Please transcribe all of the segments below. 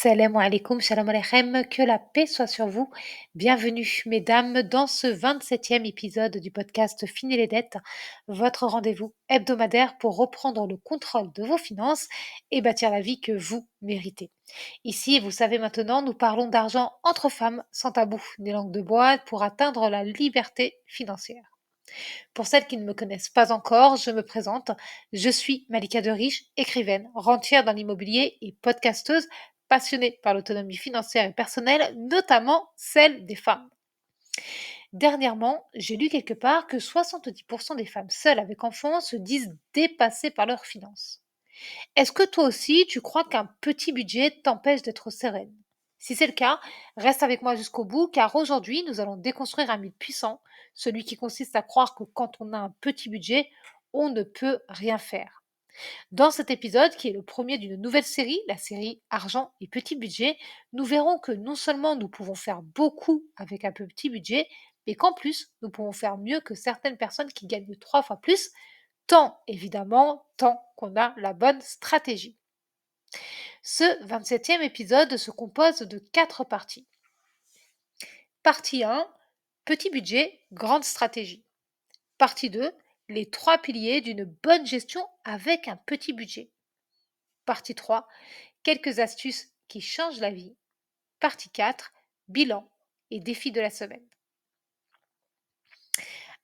Salam alaikum, shalom aleichem, que la paix soit sur vous. Bienvenue, mesdames, dans ce 27e épisode du podcast Fini les dettes, votre rendez-vous hebdomadaire pour reprendre le contrôle de vos finances et bâtir la vie que vous méritez. Ici, vous savez maintenant, nous parlons d'argent entre femmes, sans tabou, ni langue de bois, pour atteindre la liberté financière. Pour celles qui ne me connaissent pas encore, je me présente. Je suis Malika de Riche, écrivaine, rentière dans l'immobilier et podcasteuse, passionnée par l'autonomie financière et personnelle, notamment celle des femmes. Dernièrement, j'ai lu quelque part que 70% des femmes seules avec enfants se disent dépassées par leurs finances. Est-ce que toi aussi, tu crois qu'un petit budget t'empêche d'être sereine? Si c'est le cas, reste avec moi jusqu'au bout, car aujourd'hui, nous allons déconstruire un mythe puissant, celui qui consiste à croire que quand on a un petit budget, on ne peut rien faire. Dans cet épisode, qui est le premier d'une nouvelle série, la série Argent et petit budget, nous verrons que non seulement nous pouvons faire beaucoup avec un petit budget, mais qu'en plus, nous pouvons faire mieux que certaines personnes qui gagnent 3 fois plus, tant qu'on a la bonne stratégie. Ce 27e épisode se compose de 4 parties. Partie 1, petit budget, grande stratégie. Partie 2, les 3 piliers d'une bonne gestion avec un petit budget. Partie 3, quelques astuces qui changent la vie. Partie 4, bilan et défis de la semaine.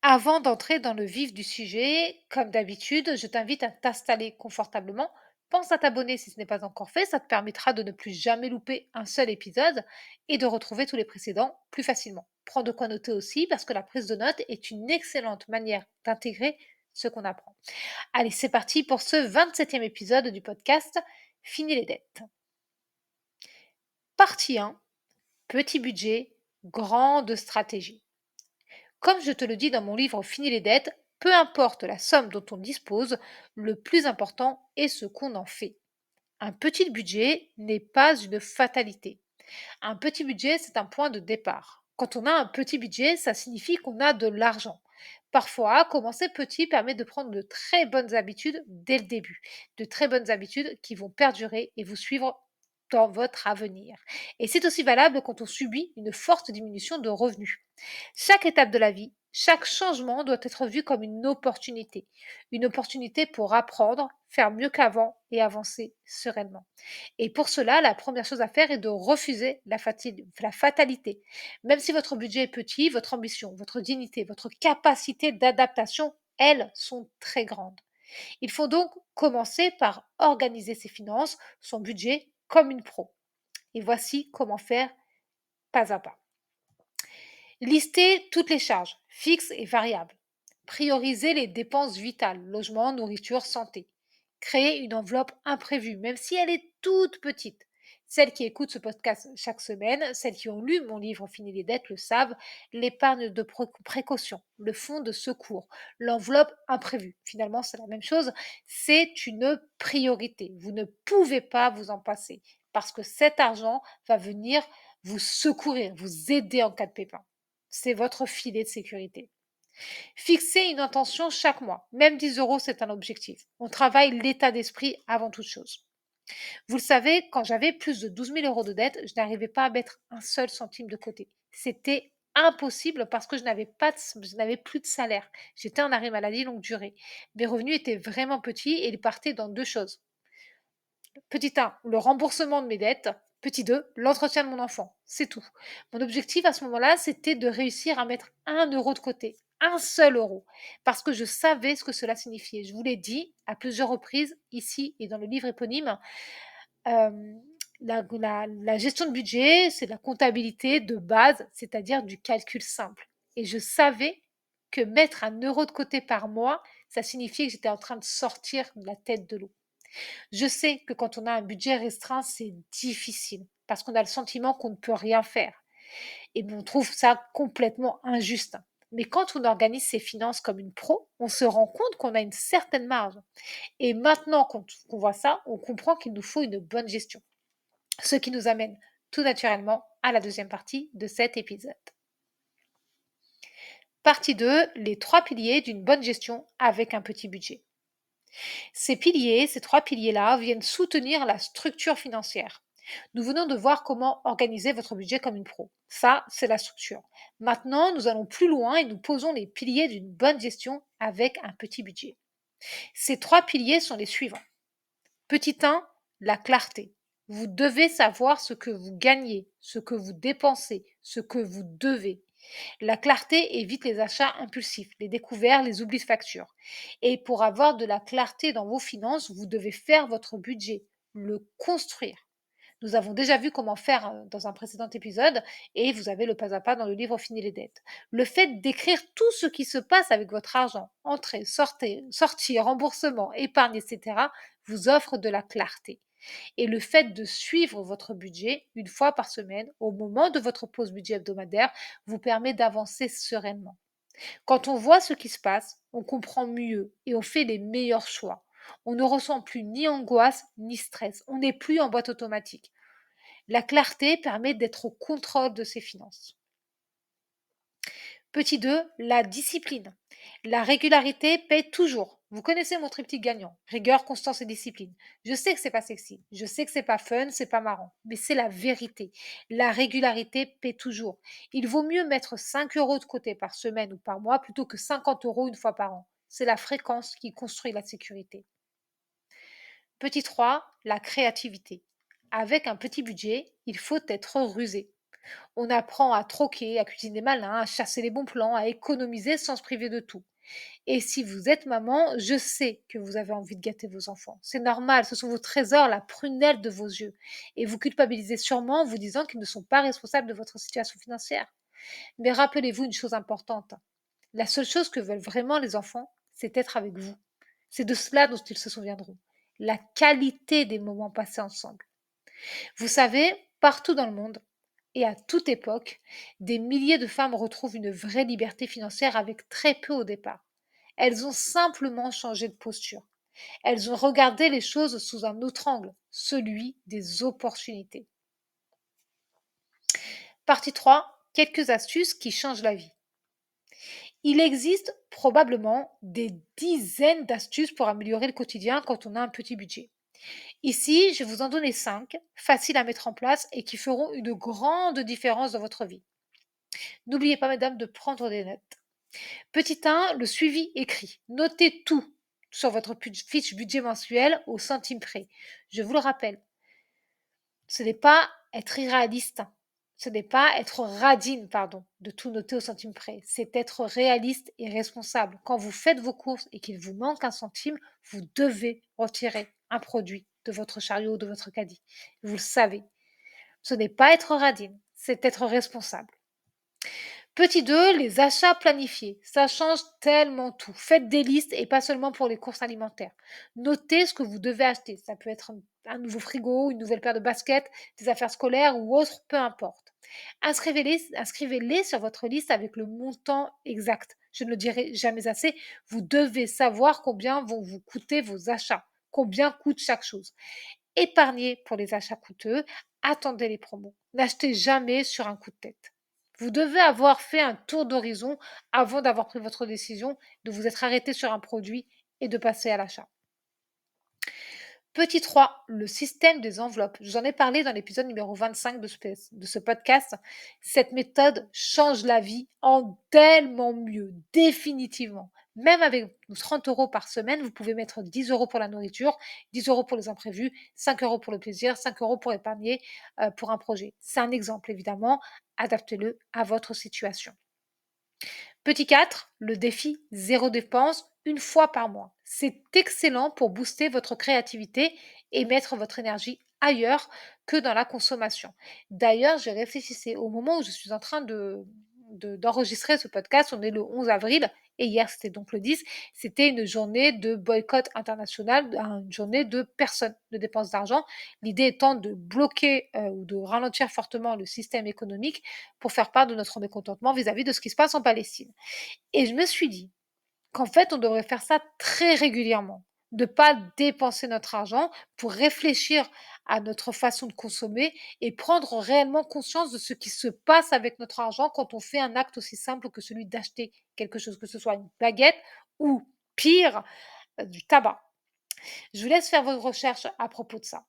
Avant d'entrer dans le vif du sujet, comme d'habitude, je t'invite à t'installer confortablement. Pense à t'abonner si ce n'est pas encore fait, ça te permettra de ne plus jamais louper un seul épisode et de retrouver tous les précédents plus facilement. Prends de quoi noter aussi parce que la prise de notes est une excellente manière d'intégrer ce qu'on apprend. Allez, c'est parti pour ce 27e épisode du podcast Fini les dettes. Partie 1, petit budget, grande stratégie. Comme je te le dis dans mon livre Fini les dettes, peu importe la somme dont on dispose, le plus important est ce qu'on en fait. Un petit budget n'est pas une fatalité. Un petit budget, c'est un point de départ. Quand on a un petit budget, ça signifie qu'on a de l'argent. Parfois, commencer petit permet de prendre de très bonnes habitudes dès le début, de très bonnes habitudes qui vont perdurer et vous suivre dans votre avenir. Et c'est aussi valable quand on subit une forte diminution de revenus. Chaque étape de la vie, chaque changement doit être vu comme une opportunité pour apprendre, faire mieux qu'avant et avancer sereinement. Et pour cela, la première chose à faire est de refuser la fatalité. Même si votre budget est petit, votre ambition, votre dignité, votre capacité d'adaptation, elles, sont très grandes. Il faut donc commencer par organiser ses finances, son budget, comme une pro. Et voici comment faire pas à pas. Listez toutes les charges, fixes et variables. Prioriser les dépenses vitales, logement, nourriture, santé. Créer une enveloppe imprévue, même si elle est toute petite. Celles qui écoutent ce podcast chaque semaine, celles qui ont lu mon livre Fini les dettes le savent, l'épargne de précaution, le fonds de secours, l'enveloppe imprévue. Finalement, c'est la même chose, c'est une priorité. Vous ne pouvez pas vous en passer parce que cet argent va venir vous secourir, vous aider en cas de pépin. C'est votre filet de sécurité. Fixez une intention chaque mois. Même 10 euros, c'est un objectif. On travaille l'état d'esprit avant toute chose. Vous le savez, quand j'avais plus de 12 000 euros de dette, je n'arrivais pas à mettre un seul centime de côté. C'était impossible parce que je n'avais plus de salaire. J'étais en arrêt maladie longue durée. Mes revenus étaient vraiment petits et ils partaient dans deux choses. Petit 1, le remboursement de mes dettes. Petit 2, l'entretien de mon enfant. C'est tout. Mon objectif à ce moment-là, c'était de réussir à mettre 1 euro de côté. Un seul euro. Parce que je savais ce que cela signifiait. Je vous l'ai dit à plusieurs reprises, ici et dans le livre éponyme. euh, la gestion de budget, c'est la comptabilité de base, c'est-à-dire du calcul simple. Et je savais que mettre 1 euro de côté par mois, ça signifiait que j'étais en train de sortir de la tête de l'eau. Je sais que quand on a un budget restreint, c'est difficile parce qu'on a le sentiment qu'on ne peut rien faire. Et on trouve ça complètement injuste. Mais quand on organise ses finances comme une pro, on se rend compte qu'on a une certaine marge. Et maintenant qu'on voit ça, on comprend qu'il nous faut une bonne gestion. Ce qui nous amène tout naturellement à la deuxième partie de cet épisode. Partie 2, les 3 piliers d'une bonne gestion avec un petit budget. Ces 3 piliers-là, viennent soutenir la structure financière. Nous venons de voir comment organiser votre budget comme une pro. Ça, c'est la structure. Maintenant, nous allons plus loin et nous posons les piliers d'une bonne gestion avec un petit budget. Ces trois piliers sont les suivants. Petit 1, la clarté. Vous devez savoir ce que vous gagnez, ce que vous dépensez, ce que vous devez. La clarté évite les achats impulsifs, les découverts, les oublis de factures. Et pour avoir de la clarté dans vos finances, vous devez faire votre budget, le construire. Nous avons déjà vu comment faire dans un précédent épisode et vous avez le pas à pas dans le livre Fini les dettes. Le fait d'écrire tout ce qui se passe avec votre argent, entrée, sortie, remboursement, épargne, etc., vous offre de la clarté. Et le fait de suivre votre budget une fois par semaine, au moment de votre pause budget hebdomadaire, vous permet d'avancer sereinement. Quand on voit ce qui se passe, on comprend mieux et on fait les meilleurs choix. On ne ressent plus ni angoisse ni stress. On n'est plus en boîte automatique. La clarté permet d'être au contrôle de ses finances. Petit 2, la discipline. La régularité paie toujours. Vous connaissez mon triptyque gagnant. Rigueur, constance et discipline. Je sais que c'est pas sexy. Je sais que c'est pas fun, c'est pas marrant. Mais c'est la vérité. La régularité paie toujours. Il vaut mieux mettre 5 euros de côté par semaine ou par mois plutôt que 50 euros une fois par an. C'est la fréquence qui construit la sécurité. Petit 3, la créativité. Avec un petit budget, il faut être rusé. On apprend à troquer, à cuisiner malin, à chasser les bons plans, à économiser sans se priver de tout. Et si vous êtes maman, je sais que vous avez envie de gâter vos enfants. C'est normal, ce sont vos trésors, la prunelle de vos yeux. Et vous culpabilisez sûrement en vous disant qu'ils ne sont pas responsables de votre situation financière. Mais rappelez-vous une chose importante. La seule chose que veulent vraiment les enfants, c'est être avec vous. C'est de cela dont ils se souviendront. La qualité des moments passés ensemble. Vous savez, partout dans le monde, et à toute époque, des milliers de femmes retrouvent une vraie liberté financière avec très peu au départ. Elles ont simplement changé de posture. Elles ont regardé les choses sous un autre angle, celui des opportunités. Partie 3, quelques astuces qui changent la vie. Il existe probablement des dizaines d'astuces pour améliorer le quotidien quand on a un petit budget. Ici, je vais vous en donner 5, faciles à mettre en place et qui feront une grande différence dans votre vie. N'oubliez pas, mesdames, de prendre des notes. Petit 1, le suivi écrit. Notez tout sur votre fiche budget mensuel au centime près. Je vous le rappelle, ce n'est pas être irréaliste, ce n'est pas être radine, pardon, de tout noter au centime près. C'est être réaliste et responsable. Quand vous faites vos courses et qu'il vous manque un centime, vous devez retirer un produit de votre chariot ou de votre caddie. Vous le savez. Ce n'est pas être radine, c'est être responsable. Petit 2, les achats planifiés. Ça change tellement tout. Faites des listes et pas seulement pour les courses alimentaires. Notez ce que vous devez acheter. Ça peut être un nouveau frigo, une nouvelle paire de baskets, des affaires scolaires ou autre, peu importe. Inscrivez-les sur votre liste avec le montant exact. Je ne le dirai jamais assez. Vous devez savoir combien vont vous coûter vos achats, combien coûte chaque chose. Épargnez pour les achats coûteux. Attendez les promos. N'achetez jamais sur un coup de tête. Vous devez avoir fait un tour d'horizon avant d'avoir pris votre décision, de vous être arrêté sur un produit et de passer à l'achat. Petit 3, le système des enveloppes. Je vous en ai parlé dans l'épisode numéro 25 de ce podcast. Cette méthode change la vie en tellement mieux, définitivement. Même avec 30 euros par semaine, vous pouvez mettre 10 euros pour la nourriture, 10 euros pour les imprévus, 5 euros pour le plaisir, 5 euros pour épargner pour un projet. C'est un exemple, évidemment. Adaptez-le à votre situation. Petit 4, le défi zéro dépense une fois par mois. C'est excellent pour booster votre créativité et mettre votre énergie ailleurs que dans la consommation. D'ailleurs, je réfléchissais au moment où je suis en train d'enregistrer ce podcast, on est le 11 avril, et hier c'était donc le 10, c'était une journée de boycott international, une journée de personne de dépenses d'argent. L'idée étant de bloquer ou de ralentir fortement le système économique pour faire part de notre mécontentement vis-à-vis de ce qui se passe en Palestine. Et je me suis dit qu'en fait, on devrait faire ça très régulièrement, de pas dépenser notre argent pour réfléchir à notre façon de consommer et prendre réellement conscience de ce qui se passe avec notre argent quand on fait un acte aussi simple que celui d'acheter quelque chose, que ce soit une baguette ou pire, du tabac. Je vous laisse faire vos recherches à propos de ça.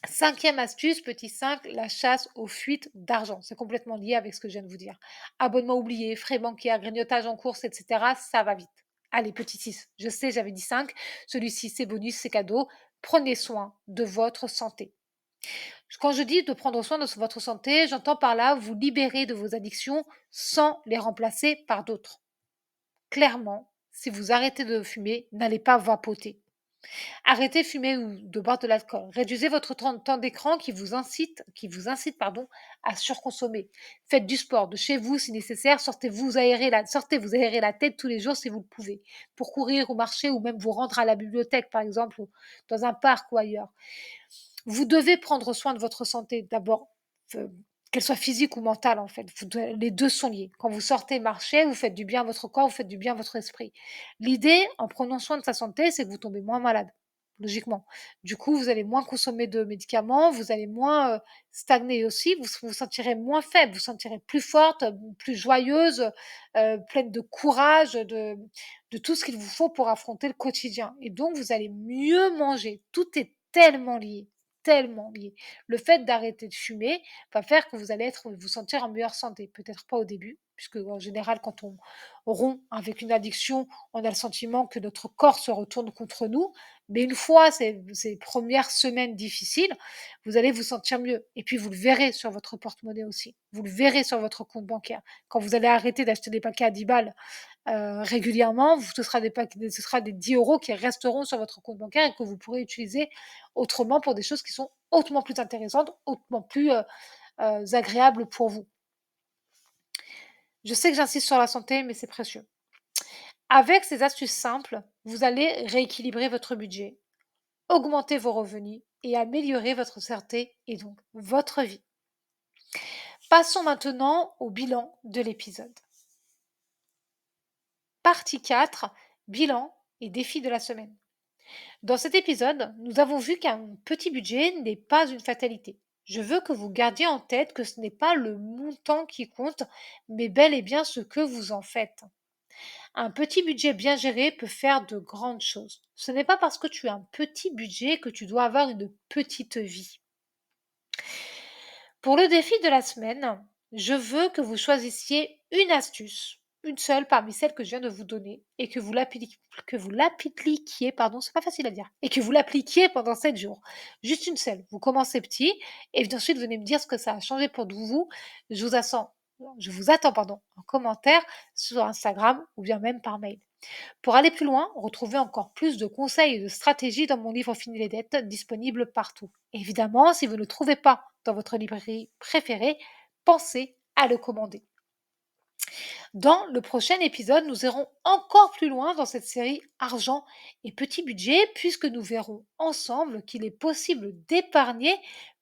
Cinquième astuce, petit 5, la chasse aux fuites d'argent. C'est complètement lié avec ce que je viens de vous dire. Abonnement oublié, frais bancaires, grignotage en course, etc. Ça va vite. Allez, petit 6. Je sais, j'avais dit 5. Celui-ci, c'est bonus, c'est cadeau. Prenez soin de votre santé. Quand je dis de prendre soin de votre santé, j'entends par là vous libérer de vos addictions sans les remplacer par d'autres. Clairement, si vous arrêtez de fumer, n'allez pas vapoter. Arrêtez de fumer ou de boire de l'alcool. Réduisez votre temps d'écran qui vous incite à surconsommer. Faites du sport de chez vous si nécessaire. Sortez vous aérer la tête tous les jours si vous le pouvez. Pour courir ou marcher ou même vous rendre à la bibliothèque par exemple ou dans un parc ou ailleurs. Vous devez prendre soin de votre santé d'abord, heu, qu'elle soit physique ou mentale en fait. Les 2 sont liés. Quand vous sortez marcher, vous faites du bien à votre corps, vous faites du bien à votre esprit. L'idée, en prenant soin de sa santé, c'est que vous tombez moins malade, logiquement. Du coup, vous allez moins consommer de médicaments, vous allez moins, stagner aussi, vous sentirez moins faible, vous sentirez plus forte, plus joyeuse, pleine de courage, de tout ce qu'il vous faut pour affronter le quotidien et donc vous allez mieux manger. Tout est tellement lié, tellement lié. Le fait d'arrêter de fumer va faire que vous allez vous sentir en meilleure santé. Peut-être pas au début, puisque en général, quand on rompt avec une addiction, on a le sentiment que notre corps se retourne contre nous. Mais une fois ces premières semaines difficiles, vous allez vous sentir mieux. Et puis, vous le verrez sur votre porte-monnaie aussi. Vous le verrez sur votre compte bancaire. Quand vous allez arrêter d'acheter des paquets à 10 balles régulièrement, ce sera des 10 euros qui resteront sur votre compte bancaire et que vous pourrez utiliser autrement pour des choses qui sont hautement plus intéressantes, hautement plus agréables pour vous. Je sais que j'insiste sur la santé, mais c'est précieux. Avec ces astuces simples, vous allez rééquilibrer votre budget, augmenter vos revenus et améliorer votre santé et donc votre vie. Passons maintenant au bilan de l'épisode. Partie 4, bilan et défi de la semaine. Dans cet épisode, nous avons vu qu'un petit budget n'est pas une fatalité. Je veux que vous gardiez en tête que ce n'est pas le montant qui compte, mais bel et bien ce que vous en faites. Un petit budget bien géré peut faire de grandes choses. Ce n'est pas parce que tu as un petit budget que tu dois avoir une petite vie. Pour le défi de la semaine, je veux que vous choisissiez une astuce, une seule parmi celles que je viens de vous donner, et que vous l'appliquiez, pardon, c'est pas facile à dire, et que vous l'appliquiez pendant 7 jours. Juste une seule. Vous commencez petit, et puis ensuite venez me dire ce que ça a changé pour vous. Je vous attends, je vous attends, en commentaire sur Instagram ou bien même par mail. Pour aller plus loin, retrouvez encore plus de conseils et de stratégies dans mon livre Fini les dettes, disponible partout. Évidemment, si vous ne le trouvez pas dans votre librairie préférée, pensez à le commander. Dans le prochain épisode, nous irons encore plus loin dans cette série Argent et petit budget, puisque nous verrons ensemble qu'il est possible d'épargner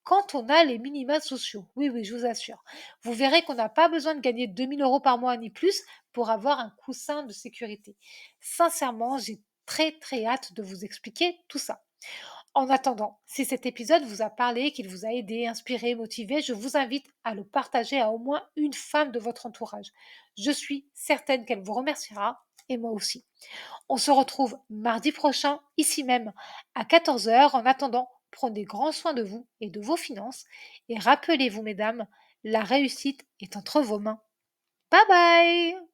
quand on a les minima sociaux. Oui, oui, je vous assure. Vous verrez qu'on n'a pas besoin de gagner 2000 euros par mois ni plus pour avoir un coussin de sécurité. Sincèrement, j'ai très très hâte de vous expliquer tout ça. En attendant, si cet épisode vous a parlé, qu'il vous a aidé, inspiré, motivé, je vous invite à le partager à au moins une femme de votre entourage. Je suis certaine qu'elle vous remerciera et moi aussi. On se retrouve mardi prochain, ici même, à 14 heures. En attendant, prenez grand soin de vous et de vos finances et rappelez-vous, mesdames, la réussite est entre vos mains. Bye bye!